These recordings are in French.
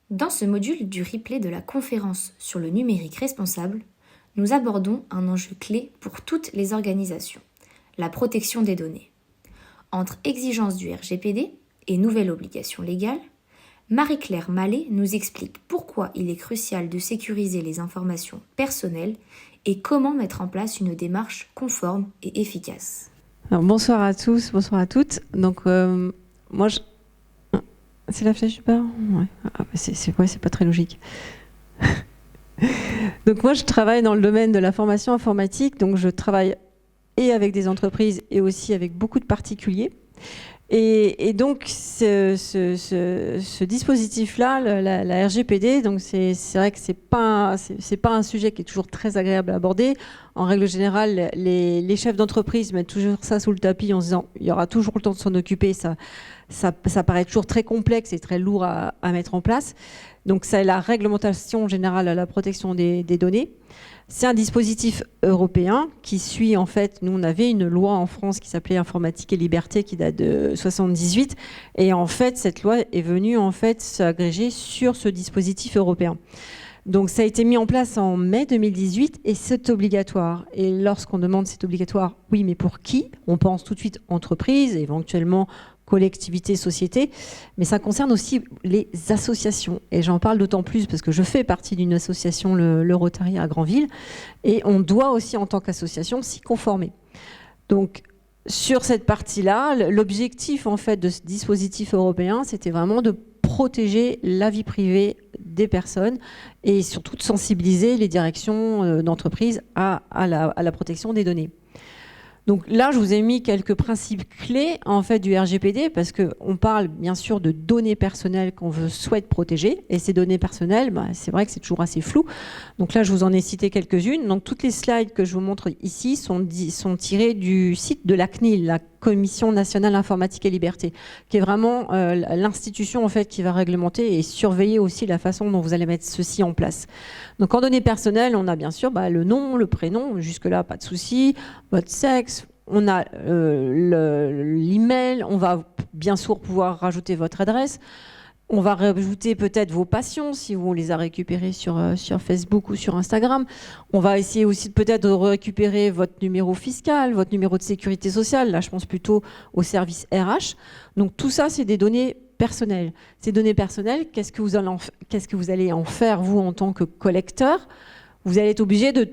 Dans ce module du replay de la conférence sur le numérique responsable, nous abordons un enjeu clé pour toutes les organisations, la protection des données. Entre exigences du RGPD et nouvelles obligations légales, Marie-Claire Mallet nous explique pourquoi il est crucial de sécuriser les informations personnelles et comment mettre en place une démarche conforme et efficace. Alors, bonsoir à tous, bonsoir à toutes. Donc, moi, c'est la flèche du bas ? Ouais. C'est pas très logique. Donc, moi, je travaille dans le domaine de la formation informatique. Donc, je travaille et avec des entreprises et aussi avec beaucoup de particuliers. Et donc, ce dispositif-là, la RGPD, donc c'est vrai que c'est pas un sujet qui est toujours très agréable à aborder. En règle générale, les chefs d'entreprise mettent toujours ça sous le tapis en se disant il y aura toujours le temps de s'en occuper. Ça paraît toujours très complexe et très lourd à mettre en place. Donc, c'est la réglementation générale à la protection des données. C'est un dispositif européen qui suit, en fait, nous on avait une loi en France qui s'appelait Informatique et Liberté qui date de 78 et en fait cette loi est venue en fait s'agréger sur ce dispositif européen. Donc ça a été mis en place en mai 2018 et c'est obligatoire. Et lorsqu'on demande c'est obligatoire, oui mais pour qui ? On pense tout de suite entreprise, éventuellement collectivité, société, mais ça concerne aussi les associations. Et j'en parle d'autant plus parce que je fais partie d'une association, le Rotary à Granville, et on doit aussi en tant qu'association s'y conformer. Donc sur cette partie-là, l'objectif en fait de ce dispositif européen, c'était vraiment de protéger la vie privée des personnes et surtout de sensibiliser les directions d'entreprise à la protection des données. Donc là, je vous ai mis quelques principes clés en fait du RGPD parce qu'on parle bien sûr de données personnelles qu'on souhaite protéger et ces données personnelles, c'est vrai que c'est toujours assez flou. Donc là, je vous en ai cité quelques-unes. Donc toutes les slides que je vous montre ici sont tirées du site de la CNIL, la Commission nationale informatique et liberté, qui est vraiment l'institution en fait qui va réglementer et surveiller aussi la façon dont vous allez mettre ceci en place. Donc en données personnelles, on a bien sûr le nom, le prénom, jusque-là pas de souci, votre sexe, on a l'email, on va bien sûr pouvoir rajouter votre adresse, on va rajouter peut-être vos passions si on les a récupérées sur Facebook ou sur Instagram. On va essayer aussi peut-être de récupérer votre numéro fiscal, votre numéro de sécurité sociale. Là, je pense plutôt au service RH. Donc tout ça, c'est des données personnelles. Ces données personnelles, qu'est-ce que vous allez en faire, vous, en tant que collecteur ? Vous allez être obligé de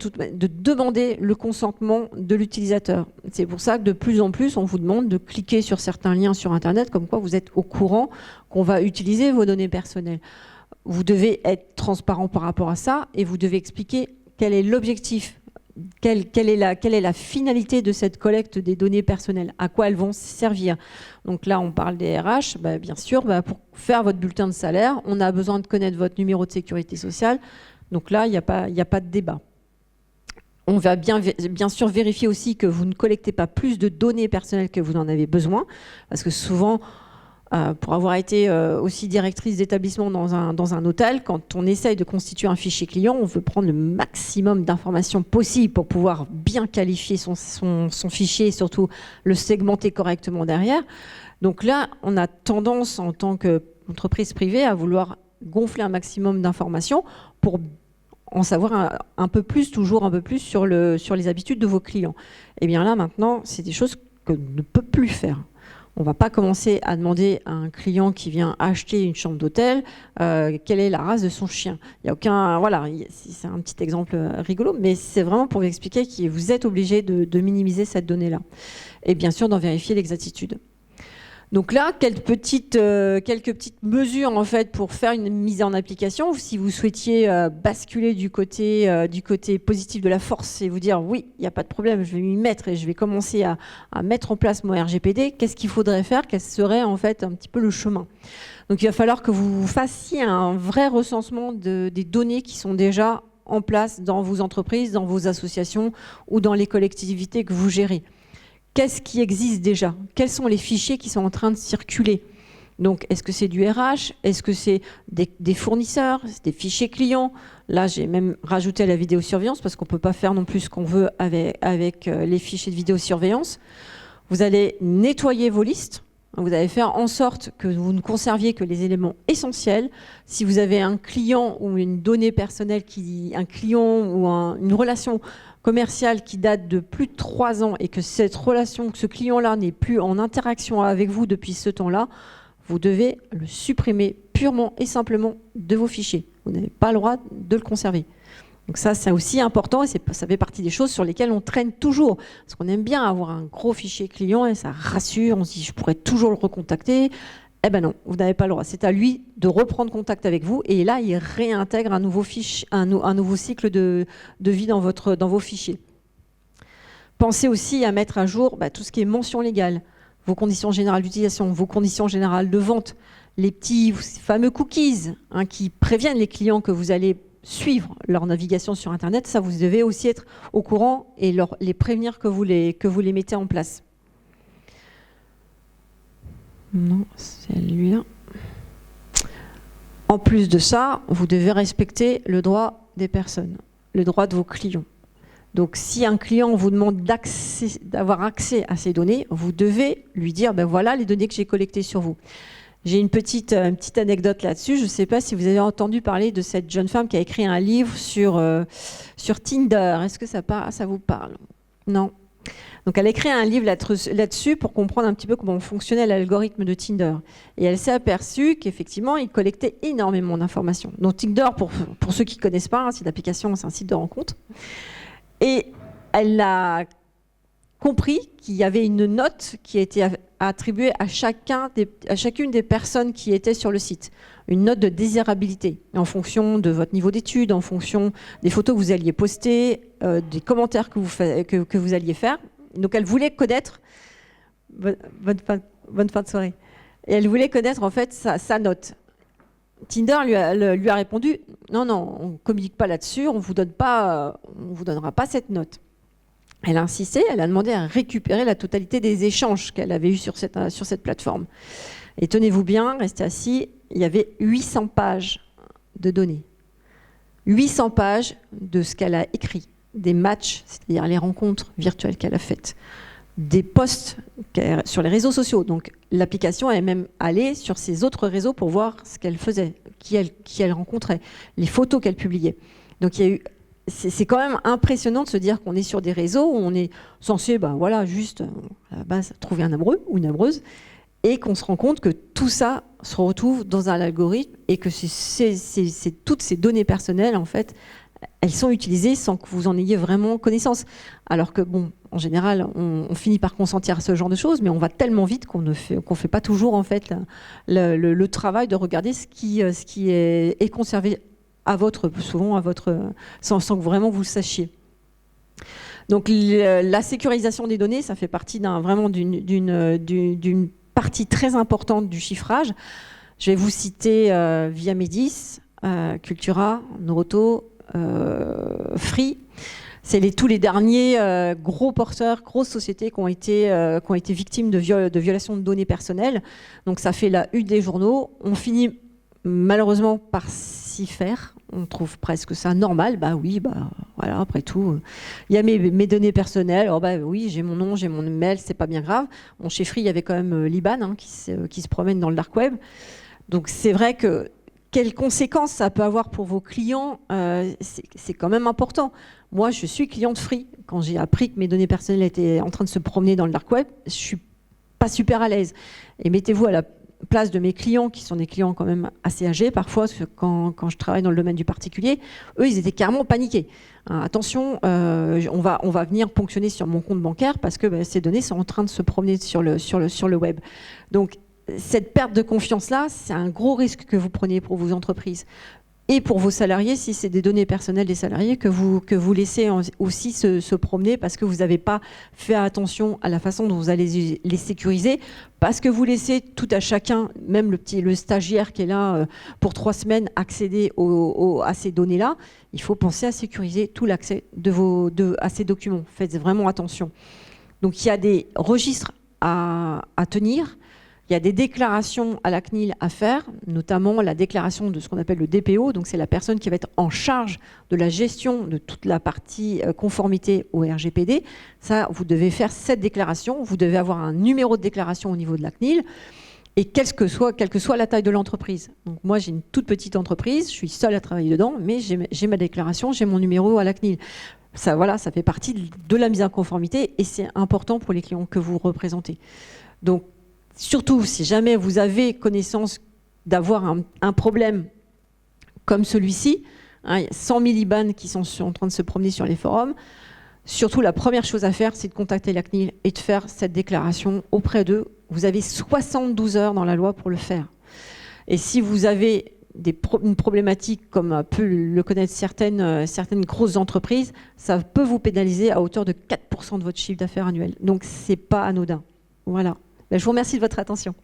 demander le consentement de l'utilisateur. C'est pour ça que de plus en plus, on vous demande de cliquer sur certains liens sur Internet, comme quoi vous êtes au courant qu'on va utiliser vos données personnelles. Vous devez être transparent par rapport à ça et vous devez expliquer quel est l'objectif, quelle est la finalité de cette collecte des données personnelles, à quoi elles vont servir. Donc là, on parle des RH, bien sûr, pour faire votre bulletin de salaire, on a besoin de connaître votre numéro de sécurité sociale. Donc là, il n'y a pas de débat. On va bien sûr vérifier aussi que vous ne collectez pas plus de données personnelles que vous en avez besoin, parce que souvent, pour avoir été aussi directrice d'établissement dans un hôtel, quand on essaye de constituer un fichier client, on veut prendre le maximum d'informations possibles pour pouvoir bien qualifier son fichier et surtout le segmenter correctement derrière. Donc là, on a tendance en tant qu'entreprise privée à vouloir gonfler un maximum d'informations pour en savoir un peu plus, toujours un peu plus sur les habitudes de vos clients. Et bien là, maintenant, c'est des choses qu'on ne peut plus faire. On ne va pas commencer à demander à un client qui vient acheter une chambre d'hôtel quelle est la race de son chien. Il y a aucun, voilà, c'est un petit exemple rigolo, mais c'est vraiment pour vous expliquer que vous êtes obligé de minimiser cette donnée-là. Et bien sûr, d'en vérifier l'exactitude. Donc là, quelques petites mesures en fait pour faire une mise en application. Si vous souhaitiez basculer du côté positif de la force et vous dire oui, il n'y a pas de problème, je vais m'y mettre et je vais commencer à mettre en place mon RGPD, qu'est-ce qu'il faudrait faire ? Quel serait en fait un petit peu le chemin ? Donc il va falloir que vous fassiez un vrai recensement des données qui sont déjà en place dans vos entreprises, dans vos associations ou dans les collectivités que vous gérez. Qu'est-ce qui existe déjà ? Quels sont les fichiers qui sont en train de circuler ? Donc, est-ce que c'est du RH ? Est-ce que c'est des fournisseurs ? Des fichiers clients ? Là, j'ai même rajouté la vidéosurveillance parce qu'on ne peut pas faire non plus ce qu'on veut avec les fichiers de vidéosurveillance. Vous allez nettoyer vos listes. Vous allez faire en sorte que vous ne conserviez que les éléments essentiels. Si vous avez un client ou une donnée personnelle, un client ou une relation commerciale qui date de plus de 3 ans et que cette relation, que ce client-là n'est plus en interaction avec vous depuis ce temps-là, vous devez le supprimer purement et simplement de vos fichiers. Vous n'avez pas le droit de le conserver. Donc ça, c'est aussi important et ça fait partie des choses sur lesquelles on traîne toujours. Parce qu'on aime bien avoir un gros fichier client et ça rassure, on se dit je pourrais toujours le recontacter. Eh ben non, vous n'avez pas le droit. C'est à lui de reprendre contact avec vous et là, il réintègre un nouveau cycle de vie dans vos fichiers. Pensez aussi à mettre à jour tout ce qui est mention légale, vos conditions générales d'utilisation, vos conditions générales de vente, les petits fameux cookies qui préviennent les clients que vous allez suivre leur navigation sur Internet. Ça, vous devez aussi être au courant et les prévenir que vous les mettez en place. Non, c'est lui-là. En plus de ça, vous devez respecter le droit des personnes, le droit de vos clients. Donc, si un client vous demande d'avoir accès à ces données, vous devez lui dire, voilà les données que j'ai collectées sur vous. J'ai une petite anecdote là-dessus. Je ne sais pas si vous avez entendu parler de cette jeune femme qui a écrit un livre sur Tinder. Est-ce que ça vous parle? Non. Donc, elle a écrit un livre là-dessus pour comprendre un petit peu comment fonctionnait l'algorithme de Tinder. Et elle s'est aperçue qu'effectivement, il collectait énormément d'informations. Donc, Tinder, pour ceux qui ne connaissent pas, c'est l'application, c'est un site de rencontre. Et elle a compris qu'il y avait une note qui a été attribuée à chacune des personnes qui étaient sur le site. Une note de désirabilité en fonction de votre niveau d'études, en fonction des photos que vous alliez poster, des commentaires que vous alliez faire. Donc elle voulait connaître, bonne fin de soirée, et elle voulait connaître en fait sa note. Tinder lui a répondu non, on ne communique pas là-dessus, on ne vous donnera pas cette note. Elle a insisté, elle a demandé à récupérer la totalité des échanges qu'elle avait eus sur cette plateforme. Et tenez-vous bien, restez assis, il y avait 800 pages de données. 800 pages de ce qu'elle a écrit, des matchs, c'est-à-dire les rencontres virtuelles qu'elle a faites, des posts sur les réseaux sociaux. Donc l'application est même allée sur ses autres réseaux pour voir ce qu'elle faisait, qui elle rencontrait, les photos qu'elle publiait. Donc il y a eu... C'est quand même impressionnant de se dire qu'on est sur des réseaux où on est censé, juste à la base, trouver un amoureux ou une amoureuse, et qu'on se rend compte que tout ça se retrouve dans un algorithme et que toutes ces données personnelles, en fait, elles sont utilisées sans que vous en ayez vraiment connaissance. Alors que, en général, on finit par consentir à ce genre de choses, mais on va tellement vite qu'on ne fait pas toujours, en fait, le travail de regarder ce qui est conservé sans que vraiment vous le sachiez. Donc la sécurisation des données, ça fait partie d'une partie très importante du chiffrage. Je vais vous citer Viamedis, Cultura, Noroto, Free. C'est tous les derniers gros porteurs, grosses sociétés qui ont été victimes de violations de données personnelles. Donc ça fait la une des journaux. On finit malheureusement par s'y faire. On trouve presque ça normal. Voilà, après tout, il y a mes données personnelles. Oui, j'ai mon nom, j'ai mon mail, c'est pas bien grave. Chez Free, il y avait quand même Liban qui se promène dans le dark web. Donc c'est vrai que quelles conséquences ça peut avoir pour vos clients, c'est quand même important. Moi, je suis cliente Free. Quand j'ai appris que mes données personnelles étaient en train de se promener dans le dark web, je suis pas super à l'aise. Et mettez-vous à la place de mes clients, qui sont des clients quand même assez âgés parfois, parce que quand je travaille dans le domaine du particulier, eux, ils étaient carrément paniqués. Attention, on va venir ponctionner sur mon compte bancaire parce que ces données sont en train de se promener sur le web. Donc, cette perte de confiance-là, c'est un gros risque que vous prenez pour vos entreprises. Et pour vos salariés, si c'est des données personnelles des salariés, que vous laissez aussi se promener parce que vous n'avez pas fait attention à la façon dont vous allez les sécuriser, parce que vous laissez tout à chacun, même le stagiaire qui est là pour 3 semaines, accéder à ces données-là. Il faut penser à sécuriser tout l'accès à ces documents. Faites vraiment attention. Donc il y a des registres à tenir. Il y a des déclarations à la CNIL à faire, notamment la déclaration de ce qu'on appelle le DPO, donc c'est la personne qui va être en charge de la gestion de toute la partie conformité au RGPD. Ça, vous devez faire cette déclaration, vous devez avoir un numéro de déclaration au niveau de la CNIL, et quelle que soit la taille de l'entreprise. Donc moi, j'ai une toute petite entreprise, je suis seule à travailler dedans, mais j'ai ma déclaration, j'ai mon numéro à la CNIL. Ça, voilà, ça fait partie de la mise en conformité, et c'est important pour les clients que vous représentez. Donc, surtout, si jamais vous avez connaissance d'avoir un problème comme celui-ci, hein, il y a 100 000 IBAN qui sont en train de se promener sur les forums, surtout la première chose à faire, c'est de contacter la CNIL et de faire cette déclaration auprès d'eux. Vous avez 72 heures dans la loi pour le faire. Et si vous avez une problématique comme peut le connaître certaines grosses entreprises, ça peut vous pénaliser à hauteur de 4% de votre chiffre d'affaires annuel. Donc, ce n'est pas anodin. Voilà. Je vous remercie de votre attention.